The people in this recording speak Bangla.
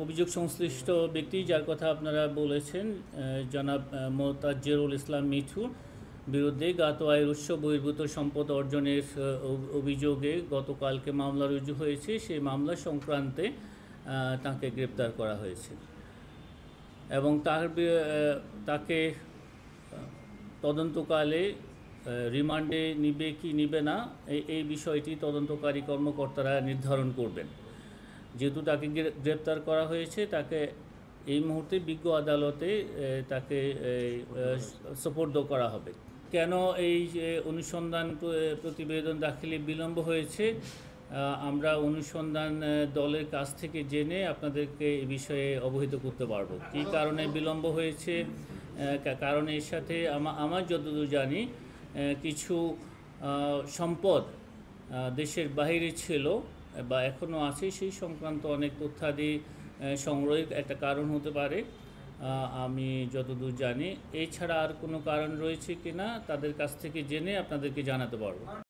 অভিযোগ সংশ্লিষ্ট ব্যক্তি যার কথা আপনারা বলেছেন, জনাব মোতাজ্জেরুল ইসলাম মিঠুর বিরুদ্ধে জ্ঞাত আয়ের উৎস বহির্ভূত সম্পদ অর্জনের অভিযোগে গতকালকে মামলা রুজু হয়েছে। সেই মামলা সংক্রান্তে তাকে গ্রেপ্তার করা হয়েছে এবং তাকে তদন্তকালে রিমান্ডে নিবে কি নিবে না এই বিষয়টি তদন্তকারী কর্মকর্তারা নির্ধারণ করবেন। যেহেতু তাকে গ্রেপ্তার করা হয়েছে, তাকে এই মুহূর্তে বিজ্ঞ আদালতে তাকে সোপর্দ করা হবে। কেন এই অনুসন্ধান প্রতিবেদন দাখিলে বিলম্ব হয়েছে, আমরা অনুসন্ধান দলের কাছ থেকে জেনে আপনাদেরকে এই বিষয়ে অবহিত করতে পারবো। কী কারণে বিলম্ব হয়েছে, কারণের সাথে আমার যতদূর জানি কিছু সম্পদ দেশের বাইরে ছিল বা এখনও আছে, সেই সংক্রান্ত অনেক তথ্যাদি সংগ্রহের একটা কারণ হতে পারে আমি যতদূর জানি। এছাড়া আর কোনো কারণ রয়েছে কিনা তাদের কাছ থেকে জেনে আপনাদেরকে জানাতে পারবো।